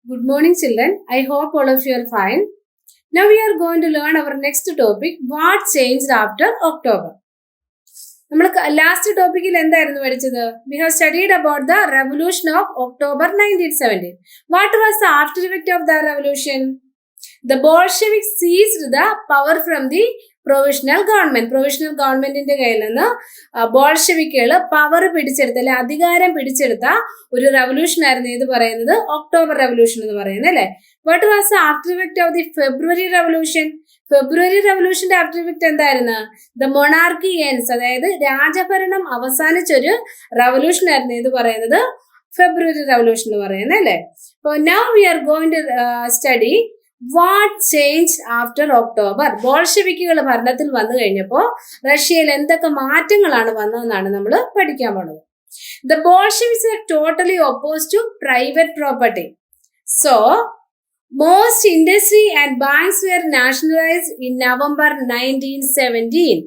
Good morning, children. I hope all of you are fine. Now we are going to learn our next topic. What changed after October? നമ്മൾ last ടോപ്പിക്കിൽ എന്തായിരുന്നു പഠിച്ചത്? We have studied about the revolution of October 1917. What was the after effect of the revolution? The Bolsheviks seized the power from the provisional ഗവൺമെന്റിന്റെ കയ്യിൽ നിന്ന് ബോൾഷെവിക്കുകൾ power പിടിച്ചെടുത്ത അല്ലെ അധികാരം പിടിച്ചെടുത്ത ഒരു റവല്യൂഷൻ ആയിരുന്നു ഇത് പറയുന്നത് ഒക്ടോബർ റവല്യൂഷൻ എന്ന് പറയുന്നത് അല്ലെ. What was after effect of the February റവല്യൂഷന്റെ ആഫ്റ്റർ ഇഫക്റ്റ് എന്തായിരുന്നു? ദ മൊണാർക്കി എൻഡ്സ്, അതായത് രാജഭരണം അവസാനിച്ചൊരു റവല്യൂഷൻ ആയിരുന്നു ഇത് പറയുന്നത് ഫെബ്രുവരി റവല്യൂഷൻ എന്ന് പറയുന്നത് അല്ലെ. അപ്പൊ now we are going to study what change after October. ബോൾഷെവിക്കുകൾ ഭരണത്തിൽ വന്നു കഴിഞ്ഞപ്പോൾ റഷ്യയിൽ എന്തൊക്കെ മാറ്റങ്ങളാണ് വന്നതെന്നാണ് നമ്മൾ പഠിക്കാൻ പോകുന്നത്. The Bolsheviks are totally oppose to private property. So most industry and banks were nationalised in November 1917.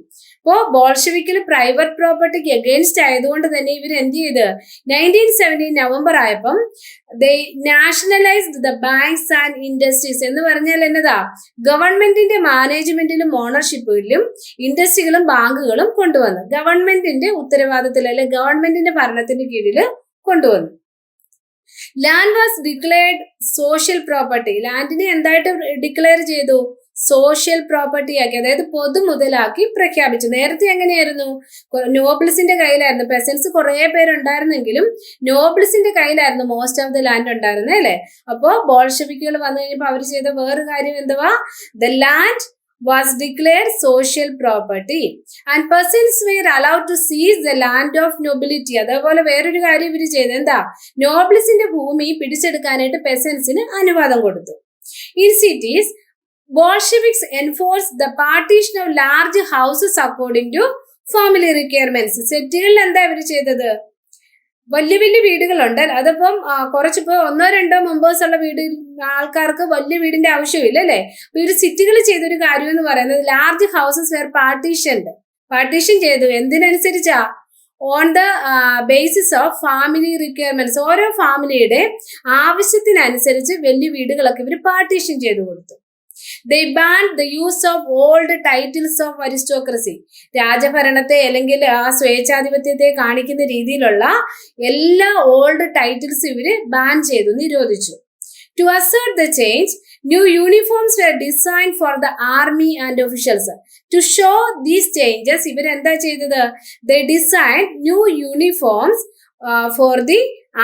ഇപ്പോ ബോൾഷെവിക്കിൽ പ്രൈവറ്റ് പ്രോപ്പർട്ടിക്ക് എഗെയിൻസ്റ്റ് ആയതുകൊണ്ട് തന്നെ ഇവർ എന്ത് ചെയ്ത് 1917 നവംബർ ആയപ്പം they nationalized the banks and industries. എന്ന് പറഞ്ഞാൽ എന്നതാ, ഗവൺമെന്റിന്റെ മാനേജ്മെന്റിലും ഓണർഷിപ്പിലും ഇൻഡസ്ട്രികളും ബാങ്കുകളും കൊണ്ടുവന്നു. ഗവൺമെന്റിന്റെ ഉത്തരവാദിത്തത്തിൽ അല്ലെ ഗവൺമെന്റിന്റെ ഭരണത്തിന്റെ കീഴിൽ കൊണ്ടുവന്നു. Land was declared social property. ലാൻഡിനെ എന്തായിട്ട് ഡിക്ലെയർ ചെയ്തു? സോഷ്യൽ പ്രോപ്പർട്ടി ആക്കി, അതായത് പൊതുമുതലാക്കി പ്രഖ്യാപിച്ചു. നേരത്തെ എങ്ങനെയായിരുന്നു? നോബിൾസിന്റെ കയ്യിലായിരുന്നു. പെസൻസ് കുറെ പേരുണ്ടായിരുന്നെങ്കിലും നോബിൾസിന്റെ കയ്യിലായിരുന്നു മോസ്റ്റ് ഓഫ് ദ ലാൻഡ് ഉണ്ടായിരുന്നത് അല്ലെ. അപ്പോ ബോൾഷെവിക്കുകൾ വന്നു കഴിഞ്ഞപ്പോൾ അവർ ചെയ്ത വേറൊരു കാര്യം എന്തുവാ? The land was declared social property and persons were allowed to seize the land of nobility. അതേപോലെ വേറൊരു കാര്യം ഇവർ ചെയ്ത് എന്താ? നോബിൾസിന്റെ ഭൂമി പിടിച്ചെടുക്കാനായിട്ട് പെസൻസിന് അനുവാദം കൊടുത്തു. In cities, Bolsheviks enforced the partition of large houses according to family requirements. സെറ്റുകളിൽ എന്താ ഇവർ ചെയ്തത്? വലിയ വലിയ വീടുകളുണ്ട്. അതിപ്പം കുറച്ചിപ്പോ 1-2 മെമ്പേഴ്സ് ഉള്ള വീട് ആൾക്കാർക്ക് വലിയ വീടിന്റെ ആവശ്യമില്ല അല്ലെ. അപ്പൊ ഇവര് സിറ്റികൾ ചെയ്തൊരു കാര്യം എന്ന് പറയുന്നത് ലാർജ് ഹൗസസ് വെയർ പാർട്ടീഷൻ ചെയ്തു. എന്തിനനുസരിച്ചാ? On the basis of family requirements. ഓരോ ഫാമിലിയുടെ ആവശ്യത്തിനനുസരിച്ച് വലിയ വീടുകളൊക്കെ ഇവർ പാർട്ടീഷൻ ചെയ്തു കൊടുത്തു. They banned the use of old titles of aristocracy. രാജഭരണത്തെ അല്ലെങ്കിൽ ആ സ്വേച്ഛാധിപത്യത്തെ കാണിക്കുന്ന രീതിയിലുള്ള എല്ലാ ഓൾഡ് ടൈറ്റിൽസ് ഇവര് ബാൻ ചെയ്തു, നിരോധിച്ചു. To assert the change, new uniforms were designed for the army and officials. To show these changes, ഇവരെന്താ ചെയ്തത്? They designed new uniforms for the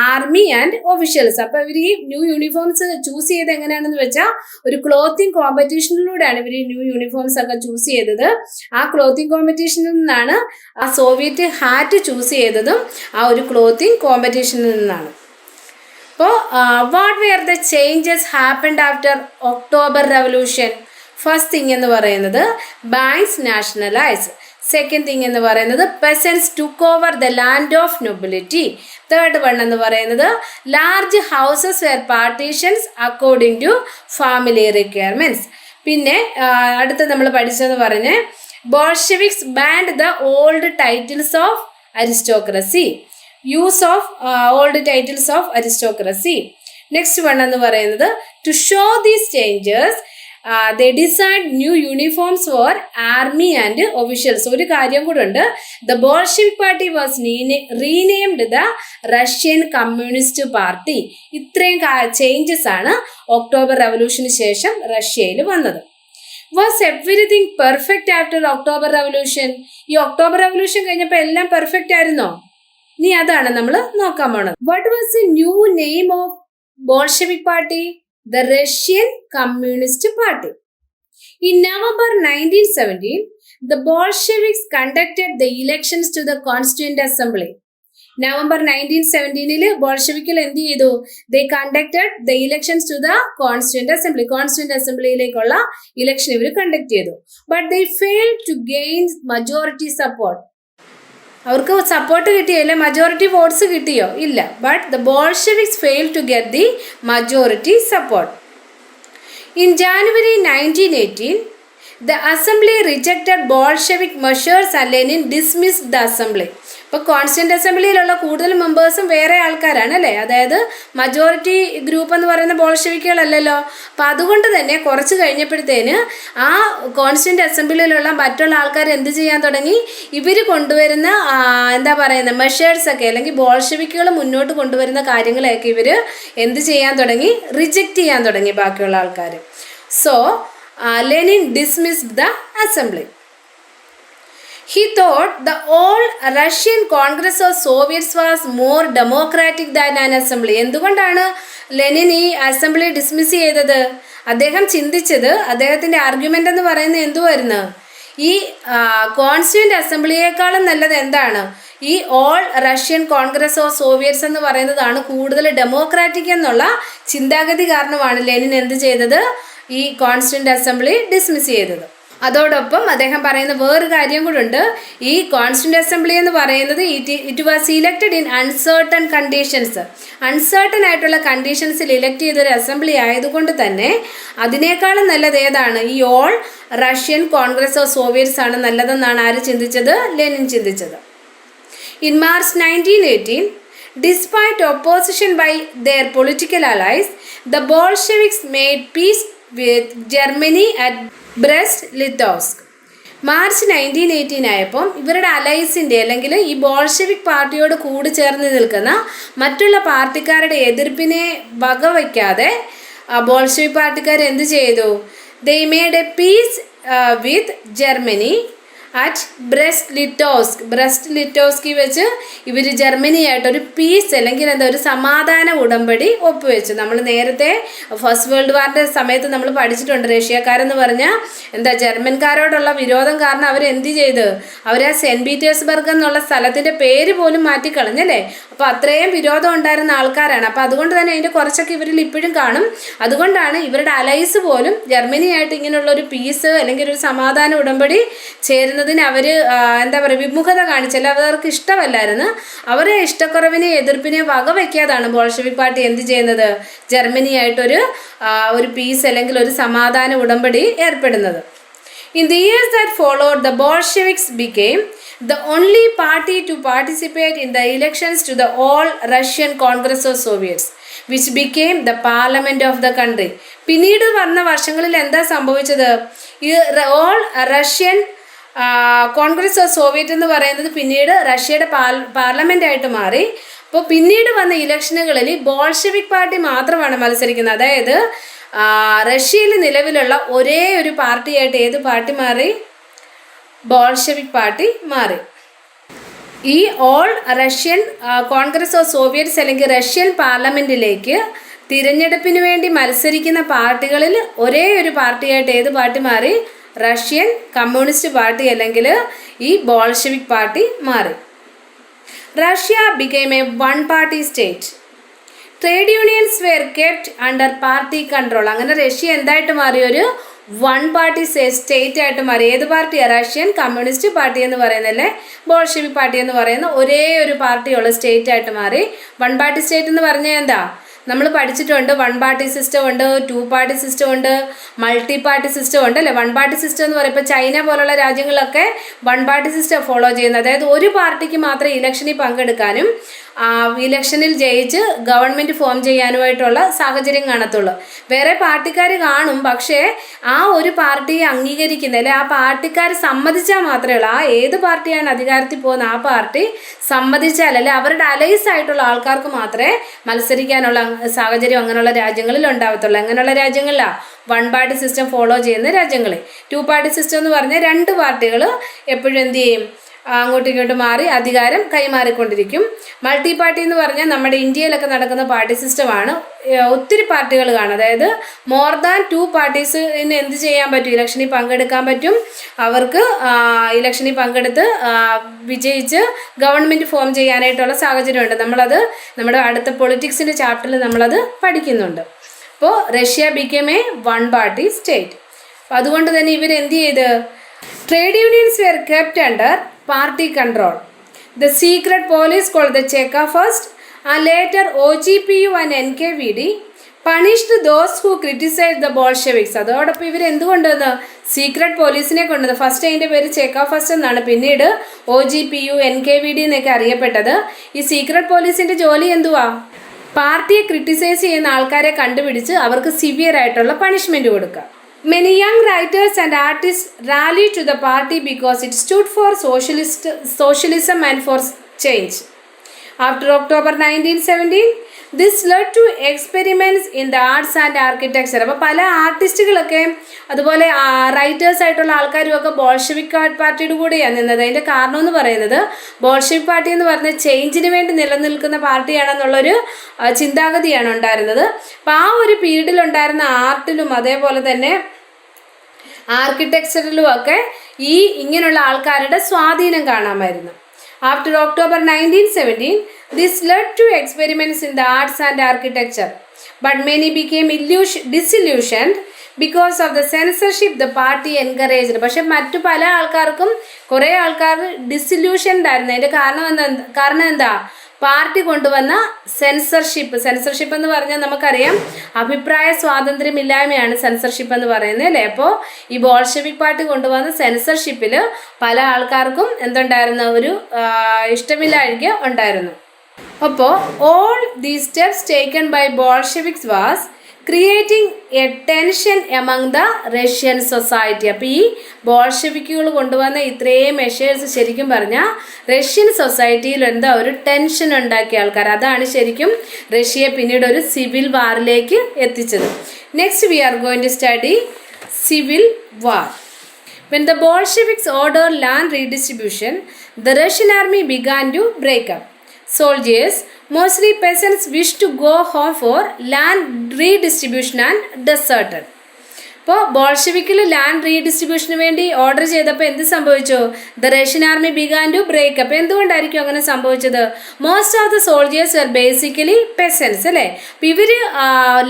army and officials. അപ്പൊ ഇവർ ഈ ന്യൂ യൂണിഫോംസ് ചൂസ് ചെയ്ത് എങ്ങനെയാണെന്ന് വെച്ചാൽ ഒരു ക്ലോത്തിങ് കോമ്പറ്റീഷനിലൂടെയാണ് ഇവർ ഈ ന്യൂ യൂണിഫോംസ് ഒക്കെ ചൂസ് ചെയ്തത്. ആ ക്ലോത്തിങ് കോമ്പറ്റീഷനിൽ നിന്നാണ് ആ സോവിയറ്റ് ഹാറ്റ് ചൂസ് ചെയ്തതും ആ ഒരു ക്ലോത്തിങ് കോമ്പറ്റീഷനിൽ നിന്നാണ്. അപ്പോൾ what were the changes happened after October revolution? First thing എന്ന് പറയുന്നത് ബാങ്ക്സ് നാഷണലൈസ്. സെക്കൻഡ് തിങ് എന്ന് പറയുന്നത് peasants took over the land of nobility. Third one എന്ന് പറയുന്നത് large houses were partitions according to family requirements. പിന്നെ അടുത്ത് നമ്മൾ പഠിച്ചതെന്ന് പറഞ്ഞ് Bolsheviks banned the old titles of aristocracy. Use of old titles of aristocracy. Next one എന്ന് പറയുന്നത് to show these changes they designed new uniforms for army and officials. ഒരു കാര്യം കൂടെ ഉണ്ട്. The Bolshevik party was renamed the Russian Communist Party. ഇത്രയും changes ആണ് October റവല്യൂഷന് ശേഷം റഷ്യയിൽ വന്നത്. Was everything perfect after October revolution? ഈ ഒക്ടോബർ റവല്യൂഷൻ കഴിഞ്ഞപ്പോൾ എല്ലാം പെർഫെക്റ്റ് ആയിരുന്നോ? ഇനി അതാണ് നമ്മൾ നോക്കാൻ പോണത്. What was the new name of Bolshevik party? The Russian Communist Party. In November 1917, the Bolsheviks conducted the elections to the Constituent Assembly. November 1917 ബോൾഷെവിക്കിൽ എന്ത് ചെയ്തു? They conducted the elections to the Constituent Assembly. Constituent അസംബ്ലിയിലേക്കുള്ള election ഇവർ conduct ചെയ്തു. But they failed to gain majority support. അവർക്ക് support കിട്ടിയല്ലേ? Majority votes കിട്ടിയോ? ഇല്ല. But the Bolsheviks fail to get the majority support. In January 1918, the assembly rejected Bolshevik measures and Lenin dismissed the assembly. ഇപ്പോൾ constituent അസംബ്ലിയിലുള്ള കൂടുതൽ മെമ്പേഴ്സും വേറെ ആൾക്കാരാണ് അല്ലേ, അതായത് മജോറിറ്റി ഗ്രൂപ്പ് എന്ന് പറയുന്ന ബോൾഷെവിക്കുകളല്ലല്ലോ. അപ്പം അതുകൊണ്ട് തന്നെ കുറച്ച് കഴിഞ്ഞപ്പോഴത്തേന് ആ കോൺസ്റ്റിറ്റ്യൂന്റ് അസംബ്ലിയിലുള്ള മറ്റുള്ള ആൾക്കാർ എന്ത് ചെയ്യാൻ തുടങ്ങി, ഇവർ കൊണ്ടുവരുന്ന എന്താ പറയുന്നത് മെഷേഴ്സൊക്കെ അല്ലെങ്കിൽ ബോൾഷെവിക്കുകൾ മുന്നോട്ട് കൊണ്ടുവരുന്ന കാര്യങ്ങളെയൊക്കെ ഇവർ എന്ത് ചെയ്യാൻ തുടങ്ങി, റിജക്റ്റ് ചെയ്യാൻ തുടങ്ങി ബാക്കിയുള്ള ആൾക്കാർ. So Lenin dismissed the assembly. He thought the all Russian Congress of Soviets was more democratic than an assembly. എന്തുകൊണ്ടാണ് ലെനിൻ ഈ അസംബ്ലി ഡിസ്മിസ് ചെയ്തത്? അദ്ദേഹം ചിന്തിച്ചത്, അദ്ദേഹത്തിൻ്റെ ആർഗ്യുമെൻ്റ് എന്ന് പറയുന്നത് എന്തുവായിരുന്നു, ഈ കോൺസ്റ്റിറ്റ്യൂന്റ് അസംബ്ലിയേക്കാളും നല്ലത് എന്താണ്, ഈ all Russian Congress of Soviets എന്ന് പറയുന്നതാണ് കൂടുതൽ ഡെമോക്രാറ്റിക് എന്നുള്ള ചിന്താഗതി കാരണമാണ് ലെനിൻ എന്ത് ചെയ്തത്, ഈ കോൺസ്റ്റിറ്റ്യൂന്റ് അസംബ്ലി ഡിസ്മിസ് ചെയ്തത്. അതോടൊപ്പം അദ്ദേഹം പറയുന്ന വേറൊരു കാര്യം കൂടെ, ഈ കോൺസ്റ്റിറ്റ്യൂന്റ് അസംബ്ലി എന്ന് പറയുന്നത് it was elected in Un Certain conditions. Un Certain ആയിട്ടുള്ള കണ്ടീഷൻസിൽ ഇലക്ട് ചെയ്തൊരു അസംബ്ലി ആയതുകൊണ്ട് തന്നെ അതിനേക്കാളും നല്ലത് ഏതാണ്, ഈ all Russian Congress of Soviets ആണ് നല്ലതെന്നാണ് ആര് ചിന്തിച്ചത്, ലെനിൻ ചിന്തിച്ചത്. In March 1918, despite opposition by their political allies, the Bolsheviks made peace with Germany at Brest Litovsk. March 1918 ആയപ്പോൾ ഇവരുടെ അലൈസിൻ്റെ അല്ലെങ്കിൽ ഈ ബോൾഷെവിക് പാർട്ടിയോട് കൂടി ചേർന്ന് നിൽക്കുന്ന മറ്റുള്ള പാർട്ടിക്കാരുടെ എതിർപ്പിനെ വകവയ്ക്കാതെ ബോൾഷെവിക് പാർട്ടിക്കാർ എന്ത് ചെയ്തു, they made a peace with Germany at ബ്രെസ്റ്റ്-ലിറ്റോവ്സ്കി വെച്ച് ഇവർ ജർമ്മനിയായിട്ടൊരു പീസ് അല്ലെങ്കിൽ എന്താ ഒരു സമാധാന ഉടമ്പടി ഒപ്പുവെച്ചു. നമ്മൾ നേരത്തെ ഫസ്റ്റ് വേൾഡ് വാറിൻ്റെ സമയത്ത് നമ്മൾ പഠിച്ചിട്ടുണ്ട്, റഷ്യക്കാരെന്ന് പറഞ്ഞാൽ എന്താ ജർമ്മൻകാരോടുള്ള വിരോധം കാരണം അവരെന്ത് ചെയ്ത്, അവർ ആ സെൻറ്റ് പീറ്റേഴ്സ്ബർഗ് എന്നുള്ള സ്ഥലത്തിൻ്റെ പേര് പോലും മാറ്റിക്കളഞ്ഞല്ലേ. അപ്പോൾ അത്രയും വിരോധം ഉണ്ടായിരുന്ന ആൾക്കാരാണ്. അപ്പോൾ അതുകൊണ്ട് തന്നെ അതിൻ്റെ കുറച്ചൊക്കെ ഇവരിൽ ഇപ്പോഴും കാണും. അതുകൊണ്ടാണ് ഇവരുടെ അലൈസ് പോലും ജർമ്മനിയായിട്ട് ഇങ്ങനെയുള്ളൊരു പീസ് അല്ലെങ്കിൽ ഒരു സമാധാന ഉടമ്പടി ചേരുന്നതിന് അവർ എന്താ പറയുക വിമുഖത കാണിച്ചല്ല, അവർക്ക് ഇഷ്ടമല്ലായിരുന്നു. അവരെ ഇഷ്ടക്കുറവിനെ എതിർപ്പിനെ വകവയ്ക്കാതാണ് ബോൾഷെവിക് പാർട്ടി എന്ത് ചെയ്യുന്നത്, ജർമ്മനിയായിട്ടൊരു പീസ് അല്ലെങ്കിൽ ഒരു സമാധാന ഉടമ്പടി ഏർപ്പെടുന്നത്. In the years that followed, the Bolsheviks became the only party to participate in the elections to the All Russian Congress of Soviets, which became the parliament of the country. പിന്നീട് വന്ന വർഷങ്ങളിൽ എന്താ സംഭവിച്ചത്, ഈ all Russian Congress of Soviet എന്ന് പറയുന്നത് പിന്നീട് റഷ്യയുടെ പാർലമെൻ്റായിട്ട് മാറി. അപ്പോൾ പിന്നീട് വന്ന ഇലക്ഷനുകളിൽ ബോൾഷെവിക് പാർട്ടി മാത്രമാണ് മത്സരിക്കുന്നത്. അതായത് റഷ്യയിൽ നിലവിലുള്ള ഒരേ ഒരു പാർട്ടിയായിട്ട് ഏത് പാർട്ടി മാറി, ബോൾഷെവിക് പാർട്ടി മാറി. ഈ all Russian Congress of Soviets അല്ലെങ്കിൽ റഷ്യൻ പാർലമെൻറ്റിലേക്ക് തിരഞ്ഞെടുപ്പിന് വേണ്ടി മത്സരിക്കുന്ന പാർട്ടികളിൽ ഒരേ ഒരു പാർട്ടിയായിട്ട് ഏത് പാർട്ടി മാറി, റഷ്യൻ കമ്മ്യൂണിസ്റ്റ് പാർട്ടി അല്ലെങ്കിൽ ഈ ബോൾഷെവിക് പാർട്ടി മാറി. Russia became a one party state. Trade unions were kept under party control. അങ്ങനെ റഷ്യ എന്തായിട്ട് മാറി, ഒരു വൺ പാർട്ടി സ്റ്റേറ്റ് ആയിട്ട് മാറി. ഏത് പാർട്ടിയാണ്, റഷ്യൻ കമ്മ്യൂണിസ്റ്റ് പാർട്ടി എന്ന് പറയുന്നല്ലേ ബോൾഷെവിക് പാർട്ടി എന്ന് പറയുന്ന ഒരേ ഒരു പാർട്ടിയുള്ള സ്റ്റേറ്റ് ആയിട്ട് മാറി. വൺ പാർട്ടി സ്റ്റേറ്റ് എന്ന് പറഞ്ഞാൽ എന്താ, നമ്മൾ പഠിച്ചിട്ടുണ്ട്, വൺ പാർട്ടി സിസ്റ്റം ഉണ്ട്, ടു പാർട്ടി സിസ്റ്റം ഉണ്ട്, മൾട്ടി പാർട്ടി സിസ്റ്റം ഉണ്ട് അല്ലേ. വൺ പാർട്ടി സിസ്റ്റം എന്ന് പറയുമ്പോൾ ചൈന പോലുള്ള രാജ്യങ്ങളിലൊക്കെ വൺ പാർട്ടി സിസ്റ്റം ഫോളോ ചെയ്യുന്നത്. അതായത് ഒരു പാർട്ടിക്ക് മാത്രമേ ഇലക്ഷനിൽ പങ്കെടുക്കാനും ഇലക്ഷനിൽ ജയിച്ച് ഗവൺമെൻറ് ഫോം ചെയ്യാനുമായിട്ടുള്ള സാഹചര്യം കാണത്തുള്ളൂ. വേറെ പാർട്ടിക്കാർ കാണും, പക്ഷേ ആ ഒരു പാർട്ടിയെ അംഗീകരിക്കുന്ന അല്ലെ ആ പാർട്ടിക്കാർ സമ്മതിച്ചാൽ മാത്രമേ ഉള്ളൂ. ആ ഏത് പാർട്ടിയാണ് അധികാരത്തിൽ പോകുന്ന ആ പാർട്ടി സമ്മതിച്ചാൽ അല്ലെ അവരുടെ അലൈസ് ആയിട്ടുള്ള ആൾക്കാർക്ക് മാത്രമേ മത്സരിക്കാനുള്ള സാഹചര്യം അങ്ങനെയുള്ള രാജ്യങ്ങളിൽ ഉണ്ടാവത്തുള്ളൂ. അങ്ങനെയുള്ള രാജ്യങ്ങളിലാണ് വൺ പാർട്ടി സിസ്റ്റം ഫോളോ ചെയ്യുന്ന രാജ്യങ്ങളിൽ. ടു പാർട്ടി സിസ്റ്റം എന്ന് പറഞ്ഞാൽ രണ്ട് പാർട്ടികൾ എപ്പോഴും എന്ത് ചെയ്യും, അങ്ങോട്ടും ഇങ്ങോട്ടും മാറി അധികാരം കൈമാറിക്കൊണ്ടിരിക്കും. മൾട്ടി പാർട്ടി എന്ന് പറഞ്ഞാൽ നമ്മുടെ ഇന്ത്യയിലൊക്കെ നടക്കുന്ന പാർട്ടി സിസ്റ്റമാണ്. ഒത്തിരി പാർട്ടികൾ കാണും. അതായത് മോർ ദാൻ ടു പാർട്ടീസിന് എന്ത് ചെയ്യാൻ പറ്റും, ഇലക്ഷനിൽ പങ്കെടുക്കാൻ പറ്റും. അവർക്ക് ഇലക്ഷനിൽ പങ്കെടുത്ത് വിജയിച്ച് ഗവൺമെൻറ് ഫോം ചെയ്യാനായിട്ടുള്ള സാഹചര്യമുണ്ട്. നമ്മളത് നമ്മുടെ അടുത്ത പൊളിറ്റിക്സിൻ്റെ ചാപ്റ്ററിൽ നമ്മളത് പഠിക്കുന്നുണ്ട്. അപ്പോൾ Russia became a one party state. അപ്പോൾ അതുകൊണ്ട് തന്നെ ഇവരെന്ത് ചെയ്ത്, trade unions were kept under party control. The secret police called the Cheka first and later OGPU and NKVD punished those who criticise the Bolsheviks. അതോടൊപ്പം ഇവർ എന്തുകൊണ്ടുവന്ന് secret പോലീസിനെ കൊണ്ടുവന്ന്. First അതിൻ്റെ പേര് ചെക്കോഫസ്റ്റ് എന്നാണ്, പിന്നീട് OGPU NKVD എന്നൊക്കെ അറിയപ്പെട്ടത്. ഈ സീക്രട്ട് പോലീസിൻ്റെ ജോലി എന്തുവാ? പാർട്ടിയെ ക്രിറ്റിസൈസ് ചെയ്യുന്ന ആൾക്കാരെ കണ്ടുപിടിച്ച് അവർക്ക് സിവിയർ ആയിട്ടുള്ള പണിഷ്മെൻറ്റ് കൊടുക്കുക. Many young writers and artists rallied to the party because it stood for socialism and for change. After October 1917, this led to experiments in the arts and architecture. അപ്പോൾ പല ആർട്ടിസ്റ്റുകളൊക്കെ അതുപോലെ writers ആയിട്ടുള്ള ആൾക്കാരും ഒക്കെ Bolshevik പാർട്ടിയുടെ കൂടെയാണ് നിന്നത്. അതിൻ്റെ കാരണം എന്ന് പറയുന്നത് ബോൾഷെവിക് പാർട്ടി എന്ന് പറഞ്ഞ ചേഞ്ചിന് വേണ്ടി നിലനിൽക്കുന്ന പാർട്ടിയാണെന്നുള്ളൊരു ചിന്താഗതിയാണ് ഉണ്ടായിരുന്നത്. അപ്പോൾ ആ ഒരു പീരീഡിൽ ഉണ്ടായിരുന്ന ആർട്ടിലും അതേപോലെ തന്നെ ആർക്കിടെക്ചറിലും ഒക്കെ ഈ ഇങ്ങനെയുള്ള ആൾക്കാരുടെ സ്വാധീനം കാണാമായിരുന്നു. After October 1917, this led to experiments in the arts and architecture, but many became disillusioned because of the censorship the party encouraged. പക്ഷെ മറ്റു പല ആൾക്കാർക്കും കുറേ ആൾക്കാർ ഡിസില്യൂഷൻഡ് ആയിരുന്നു. അതിൻ്റെ കാരണം എന്താ? പാർട്ടി കൊണ്ടുവന്ന സെൻസർഷിപ്പ് എന്ന് പറഞ്ഞാൽ നമുക്കറിയാം അഭിപ്രായ സ്വാതന്ത്ര്യമില്ലായ്മയാണ് സെൻസർഷിപ്പ് എന്ന് പറയുന്നത് അല്ലേ. അപ്പോൾ ഈ ബോൾഷെവിക് പാർട്ടി കൊണ്ടുവന്ന സെൻസർഷിപ്പിൽ പല ആൾക്കാർക്കും എന്തുണ്ടായിരുന്നു? ഒരു ഇഷ്ടമില്ലായ്മ ഉണ്ടായിരുന്നു. അപ്പോൾ all these steps taken by Bolsheviks was creating a tension among the Russian society. അപ്പോൾ ഈ ബോൾഷെവിക്കുകൾ കൊണ്ടുവന്ന ഇത്രയും മെഷേഴ്സ് ശരിക്കും പറഞ്ഞാൽ റഷ്യൻ സൊസൈറ്റിയിൽ എന്താ ഒരു ടെൻഷൻ ഉണ്ടാക്കിയ ആൾക്കാർ. അതാണ് ശരിക്കും റഷ്യയെ പിന്നീട് ഒരു സിവിൽ വാറിലേക്ക് എത്തിച്ചത്. Next we are going to study civil war. When the Bolsheviks ordered land redistribution, the Russian army began to break up. Soldiers, mostly peasants, wished to go home for land redistribution and deserted. അപ്പോൾ ബോൾഷെവിക്കിൽ land റീഡിസ്ട്രിബ്യൂഷന് വേണ്ടി order ചെയ്തപ്പോൾ എന്ത് സംഭവിച്ചു? The Russian army began to break up. എന്തുകൊണ്ടായിരിക്കും അങ്ങനെ സംഭവിച്ചത്? Most of the soldiers are basically peasants അല്ലേ. അപ്പോൾ ഇവർ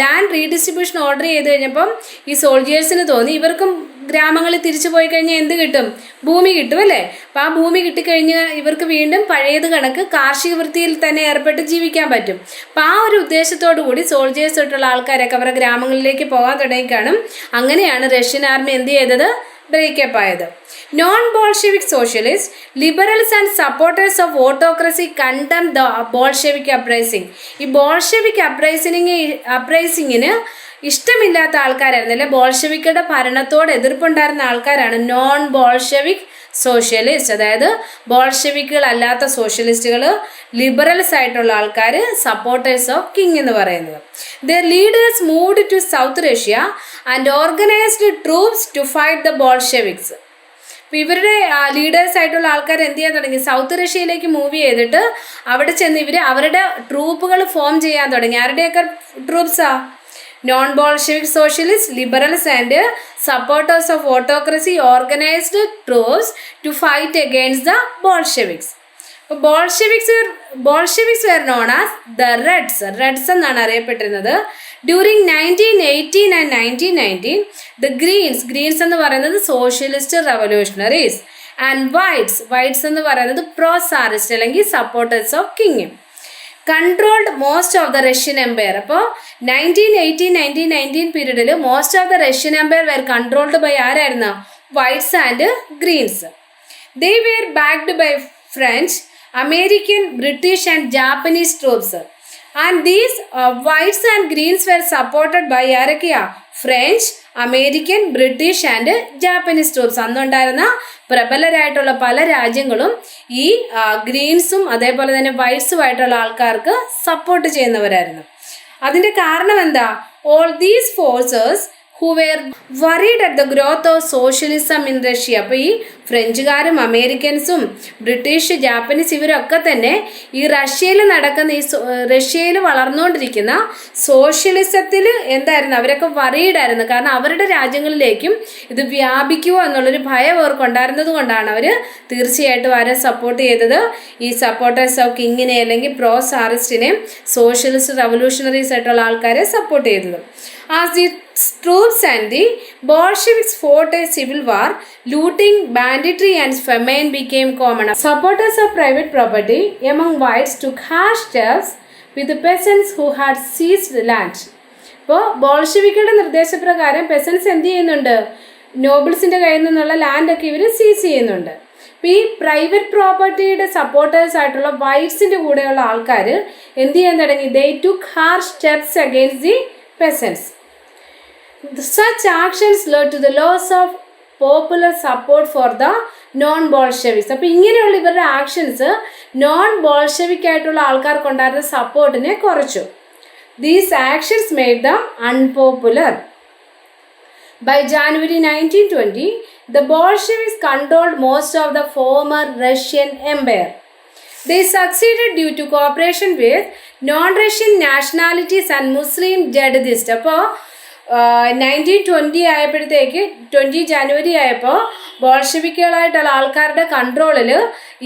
ലാൻഡ് റീഡിസ്ട്രിബ്യൂഷൻ ഓർഡർ ചെയ്ത് കഴിഞ്ഞപ്പം ഈ സോൾജേഴ്സിന് തോന്നി ഇവർക്കും ഗ്രാമങ്ങളിൽ തിരിച്ചു പോയി കഴിഞ്ഞാൽ എന്ത് കിട്ടും? ഭൂമി കിട്ടും അല്ലേ. അപ്പോൾ ആ ഭൂമി കിട്ടിക്കഴിഞ്ഞ് ഇവർക്ക് വീണ്ടും പഴയത് കണക്ക് കാർഷിക വൃത്തിയിൽ തന്നെ ഏർപ്പെട്ട് ജീവിക്കാൻ പറ്റും. അപ്പോൾ ആ ഒരു ഉദ്ദേശത്തോടു കൂടി സോൾജേഴ്സ് ആയിട്ടുള്ള ആൾക്കാരൊക്കെ അവരുടെ ഗ്രാമങ്ങളിലേക്ക് പോകാൻ തുടങ്ങിക്കാണും. അങ്ങനെയാണ് റഷ്യൻ ആർമി എന്ത് ചെയ്തത്? ബ്രേക്കപ്പ് ആയത്. Non Bolshevik socialist, liberals and supporters of autocracy കണ്ടം ദ ബോൾഷെവിക് അപ്രൈസിംഗ്. ഈ ബോൾഷെവിക് അപ്രൈസിങ്ങിന് ഇഷ്ടമില്ലാത്ത ആൾക്കാരായിരുന്നു അല്ലെ. ബോൾഷെവിക്കുടെ ഭരണത്തോട് എതിർപ്പുണ്ടായിരുന്ന ആൾക്കാരാണ് നോൺ ബോൾഷെവിക് സോഷ്യലിസ്റ്റ്. അതായത് ബോൾഷെവിക്കുകൾ അല്ലാത്ത സോഷ്യലിസ്റ്റുകൾ, ലിബറൽസ് ആയിട്ടുള്ള ആൾക്കാർ, സപ്പോർട്ടേഴ്സ് ഓഫ് കിങ് എന്ന് പറയുന്നത്. Their leaders moved to south Russia and organised troops to fight the Bolsheviks. അപ്പോൾ ഇവരുടെ ലീഡേഴ്സ് ആയിട്ടുള്ള ആൾക്കാർ എന്ത് ചെയ്യാൻ തുടങ്ങി? സൗത്ത് റഷ്യയിലേക്ക് മൂവ് ചെയ്തിട്ട് അവിടെ ചെന്ന് ഇവർ അവരുടെ ട്രൂപ്പുകൾ ഫോം ചെയ്യാൻ തുടങ്ങി. ആരുടെയൊക്കെ ട്രൂപ്സാ? Non Bolshevik socialist, liberals and supporters of autocracy organized troops to fight against the Bolsheviks. അപ്പോൾ Bolsheviks were known as the Reds എന്നാണ് അറിയപ്പെട്ടിരുന്നത്. ഡ്യൂറിങ് 1918 ആൻഡ് 1919 ദ ഗ്രീൻസ് എന്ന് പറയുന്നത് സോഷ്യലിസ്റ്റ് റവല്യൂഷണറീസ് ആൻഡ് വൈറ്റ്സ് എന്ന് പറയുന്നത് പ്രോ സാറിസ്റ്റ് അല്ലെങ്കിൽ supporters of king controlled most of the Russian empire. അപ്പോൾ 1918-1919 പീരീഡിൽ most of the Russian empire were controlled by ആരായിരുന്നു? Whites and Greens. They were backed by French, American, British and Japanese troops. And these Whites and Greens were supported by ആരൊക്കെയാ? French, American, British and Japanese troops. അന്നുണ്ടായിരുന്ന പ്രബലരായിട്ടുള്ള പല രാജ്യങ്ങളും ഈ ഗ്രീൻസും അതേപോലെ തന്നെ വൈറ്റ്സുമായിട്ടുള്ള ആൾക്കാർക്ക് സപ്പോർട്ട് ചെയ്യുന്നവരായിരുന്നു. അതിൻ്റെ കാരണം എന്താ? All these forces who were worried at the growth of socialism in Russia. അപ്പോൾ ഈ ഫ്രഞ്ചുകാരും അമേരിക്കൻസും ബ്രിട്ടീഷ്, ജാപ്പനീസ് ഇവരൊക്കെ തന്നെ ഈ റഷ്യയിൽ വളർന്നുകൊണ്ടിരിക്കുന്ന സോഷ്യലിസത്തിൽ എന്തായിരുന്നു? അവരൊക്കെ വറീഡായിരുന്നു. കാരണം അവരുടെ രാജ്യങ്ങളിലേക്കും ഇത് വ്യാപിക്കുമോ എന്നുള്ളൊരു ഭയം അവർക്കുണ്ടായിരുന്നത് കൊണ്ടാണ് അവർ തീർച്ചയായിട്ടും ആരെ സപ്പോർട്ട് ചെയ്തത്? ഈ സപ്പോർട്ടേഴ്സ് ഓഫ് കിങ്ങിനെ അല്ലെങ്കിൽ പ്രോ സാറിസ്റ്റിനെ, സോഷ്യലിസ്റ്റ് റവല്യൂഷണറീസ് ആയിട്ടുള്ള ആൾക്കാരെ സപ്പോർട്ട് ചെയ്തത്. As the troops and the Bolsheviks fought a civil war, looting, banditry and famine became common. Supporters of private property among whites took harsh steps with the peasants who had seized the land. അപ്പോൾ ബോൾഷെവിക്കുകളുടെ നിർദ്ദേശപ്രകാരം പെസൻസ് എന്ത് ചെയ്യുന്നുണ്ട്, നോബിൾസിൻ്റെ കയ്യിൽ നിന്നുള്ള ലാൻഡൊക്കെ ഇവർ സീസ് ചെയ്യുന്നുണ്ട്. അപ്പോൾ ഈ പ്രൈവറ്റ് പ്രോപ്പർട്ടിയുടെ സപ്പോർട്ടേഴ്സ് ആയിട്ടുള്ള വൈറ്റ്സിൻ്റെ കൂടെയുള്ള ആൾക്കാർ എന്ത് ചെയ്യാൻ തുടങ്ങി, they took harsh steps against the peasants. Such actions led to the loss of popular support for the non Bolsheviks. അപ്പോൾ ഇങ്ങനെയുള്ള ഇവരുടെ ആക്ഷൻസ് നോൺ ബോൾഷെവിക് ആയിട്ടുള്ള ആൾക്കാർക്കുണ്ടായിരുന്ന സപ്പോർട്ടിനെ കുറച്ചു. These actions made dum unpopular. By January 1920, the Bolsheviks controlled most of the former Russian Empire. They succeeded due to cooperation with non-Russian nationalities and Muslim jihadists. അപ്പോൾ 1920 ആയപ്പോഴത്തേക്ക് 20 ജനുവരി ആയപ്പോൾ ബോൾഷെവിക്കുകളായിട്ടുള്ള ആൾക്കാരുടെ കൺട്രോളിൽ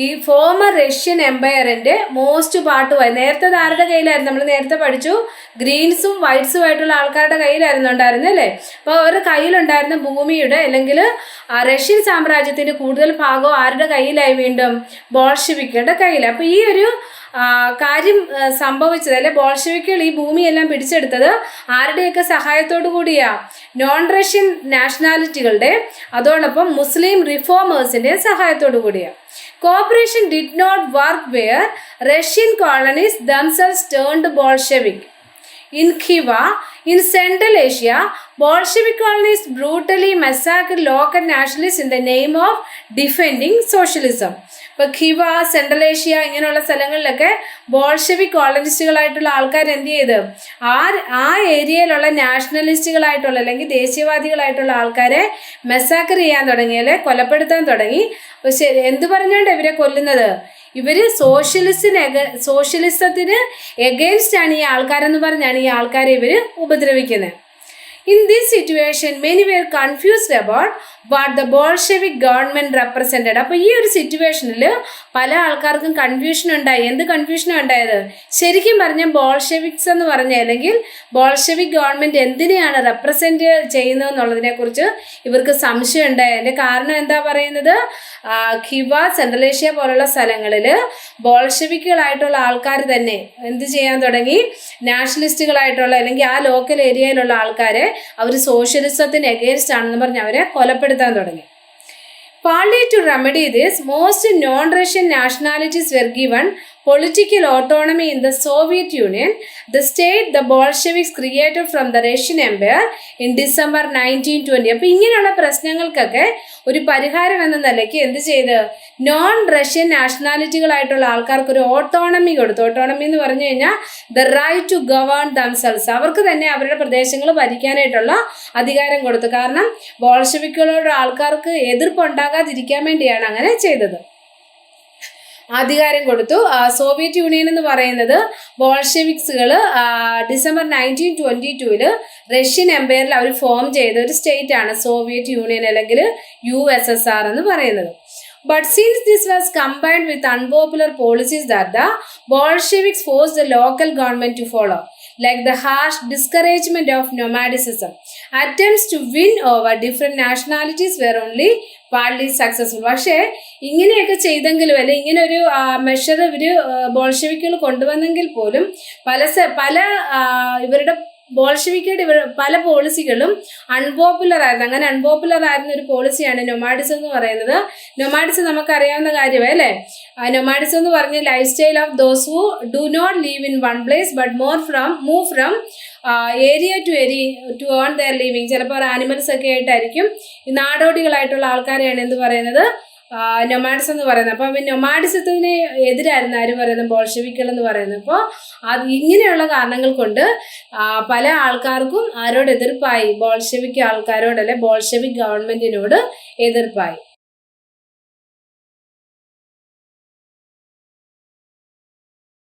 ഈ ഫോമർ റഷ്യൻ എംപയറിൻ്റെ മോസ്റ്റ് പാർട്ടുമായി, നേരത്തെ ആരുടെ കയ്യിലായിരുന്നു, നമ്മൾ നേരത്തെ പഠിച്ചു, ഗ്രീൻസും വൈറ്റ്സും ആയിട്ടുള്ള ആൾക്കാരുടെ കയ്യിലായിരുന്നു ഉണ്ടായിരുന്നത് അല്ലേ. അപ്പോൾ അവരുടെ കയ്യിലുണ്ടായിരുന്ന ഭൂമിയുടെ അല്ലെങ്കിൽ റഷ്യൻ സാമ്രാജ്യത്തിൻ്റെ കൂടുതൽ ഭാഗവും ആരുടെ കയ്യിലായി, വീണ്ടും ബോൾഷെവിക്കുകളുടെ കയ്യിൽ. അപ്പോൾ ഈ ഒരു കാര്യം സംഭവിച്ചത്, അല്ലെ ബോൾഷെവിക്കുകൾ ഈ ഭൂമിയെല്ലാം പിടിച്ചെടുത്തത് ആരുടെയൊക്കെ സഹായത്തോടു കൂടിയാ, നോൺ റഷ്യൻ നാഷണാലിറ്റികളുടെ അതോടൊപ്പം മുസ്ലിം റിഫോമേഴ്സിൻ്റെ സഹായത്തോടു കൂടിയാണ്. Cooperation did not work were Russian colonies themselves turned Bolshevik. In Khiva, in Central Asia, Bolshevik colonies brutally massacred local nationalists in the name of defending socialism. ഇപ്പോൾ ഖിവ, സെൻട്രൽ ഏഷ്യ ഇങ്ങനെയുള്ള സ്ഥലങ്ങളിലൊക്കെ Bolshevik കോളനിസ്റ്റുകളായിട്ടുള്ള ആൾക്കാർ എന്ത് ചെയ്ത് ആ ഏരിയയിലുള്ള നാഷണലിസ്റ്റുകളായിട്ടുള്ള അല്ലെങ്കിൽ ദേശീയവാദികളായിട്ടുള്ള ആൾക്കാരെ മെസാക്കർ ചെയ്യാൻ തുടങ്ങി, അല്ലെ കൊലപ്പെടുത്താൻ തുടങ്ങി. പക്ഷെ എന്ത് പറഞ്ഞുകൊണ്ട് ഇവരെ കൊല്ലുന്നത്, ഇവർ സോഷ്യലിസത്തിന് എഗെയിൻസ്റ്റ് ആണ് ഈ ആൾക്കാരെന്ന് പറഞ്ഞാണ് ഈ ആൾക്കാരെ ഇവർ ഉപദ്രവിക്കുന്നത്. In this situation, many were confused about what the Bolshevik government represented. അപ്പോൾ ഈ ഒരു സിറ്റുവേഷനിൽ പല ആൾക്കാർക്കും കൺഫ്യൂഷൻ ഉണ്ടായി. എന്ത് കൺഫ്യൂഷനും ഉണ്ടായത്, ശരിക്കും പറഞ്ഞാൽ ബോൾഷെവിക്സ് എന്ന് പറഞ്ഞ അല്ലെങ്കിൽ ബോൾഷെവിക് ഗവൺമെൻറ് എന്തിനെയാണ് റെപ്രസെൻറ്റ് ചെയ്യുന്നതെന്നുള്ളതിനെക്കുറിച്ച് ഇവർക്ക് സംശയം ഉണ്ടായി. അതിൻ്റെ കാരണം എന്താ പറയുന്നത്, ഖിവ, സെൻട്രൽ ഏഷ്യ പോലുള്ള സ്ഥലങ്ങളിൽ ബോൾഷെവിക്കുകളായിട്ടുള്ള ആൾക്കാർ തന്നെ എന്ത് ചെയ്യാൻ തുടങ്ങി, നാഷണലിസ്റ്റുകളായിട്ടുള്ള അല്ലെങ്കിൽ ആ ലോക്കൽ ഏരിയയിലുള്ള ആൾക്കാരെ അവർ സോഷ്യലിസത്തിന് എഗെയിൻസ്റ്റ് ആണെന്ന് പറഞ്ഞ് അവരെ കൊലപ്പെടുത്താൻ തുടങ്ങി. Partly to remedy this, most non-Russian nationalities were given political autonomy in the Soviet Union, the state the Bolsheviks created from the Russian Empire in December 1920. അപ്പോൾ ഇങ്ങനെയുള്ള പ്രശ്നങ്ങൾക്കൊക്കെ ഒരു പരിഹാരം എന്ന നിലയ്ക്ക് എന്ത് ചെയ്ത്, നോൺ റഷ്യൻ നാഷണാലിറ്റികളായിട്ടുള്ള ആൾക്കാർക്ക് ഒരു ഓട്ടോണമി കൊടുത്തു. ഓട്ടോണമി എന്ന് പറഞ്ഞു കഴിഞ്ഞാൽ the right to govern themselves, അവർക്ക് തന്നെ അവരുടെ പ്രദേശങ്ങൾ ഭരിക്കാനായിട്ടുള്ള അധികാരം കൊടുത്തു. കാരണം ബോൾഷെവിക്കുകളോട് ആൾക്കാർക്ക് എതിർപ്പുണ്ടാകാതിരിക്കാൻ വേണ്ടിയാണ് അങ്ങനെ ചെയ്തത്, അധികാരം കൊടുത്തു. സോവിയറ്റ് യൂണിയൻ എന്ന് പറയുന്നത് ബോൾഷെവിക്സുകൾ ഡിസംബർ 1922 റഷ്യൻ എംപയറിൽ അവർ ഫോം ചെയ്ത ഒരു സ്റ്റേറ്റ് ആണ് സോവിയറ്റ് യൂണിയൻ അല്ലെങ്കിൽ USSR എന്ന് പറയുന്നത്. But since this was combined with unpopular policies that the Bolsheviks forced the local government to follow, like the harsh discouragement of nomadicism, attempts to win over different nationalities were only partly successful. പക്ഷേ ഇങ്ങനെയൊക്കെ ചെയ്തെങ്കിലും അല്ലെ ഇങ്ങനെ ഒരു measure ഇവർ ബോൾഷെവിക്കുകൾ കൊണ്ടുവന്നെങ്കിൽ പോലും പല ഇവരുടെ ബോൾഷെവിക്കുകളുടെ പല പോളിസികളും അൺപോപ്പുലർ ആയിരുന്നു. അങ്ങനെ അൺപോപ്പുലർ ആയിരുന്ന ഒരു പോളിസിയാണ് നൊമാഡിസം എന്ന് പറയുന്നത്. നൊമാഡിസം നമുക്കറിയാവുന്ന കാര്യമേ അല്ലേ. നൊമാഡിസം എന്ന് പറഞ്ഞ life style of those who do not live in one place but move from area to area to earn their living. ചിലപ്പോൾ ആനിമൽസ് ഒക്കെ ആയിട്ടായിരിക്കും. ഈ നാടോടികളായിട്ടുള്ള ആൾക്കാരെയാണ് എന്ത് പറയുന്നത്, നൊമാഡിസം എന്ന് പറയുന്നത്. അപ്പം നൊമാഡിസത്തിന് എതിരായിരുന്നു ആര് പറയുന്നത്, ബോൾഷെവിക്കുകൾ എന്ന് പറയുന്നത്. അപ്പോൾ അത് ഇങ്ങനെയുള്ള കാരണങ്ങൾ കൊണ്ട് പല ആൾക്കാർക്കും ആരോട് എതിർപ്പായി, ബോൾഷെവിക് ആൾക്കാരോട് അല്ലെ ബോൾഷെവിക് ഗവൺമെന്റിനോട് എതിർപ്പായി.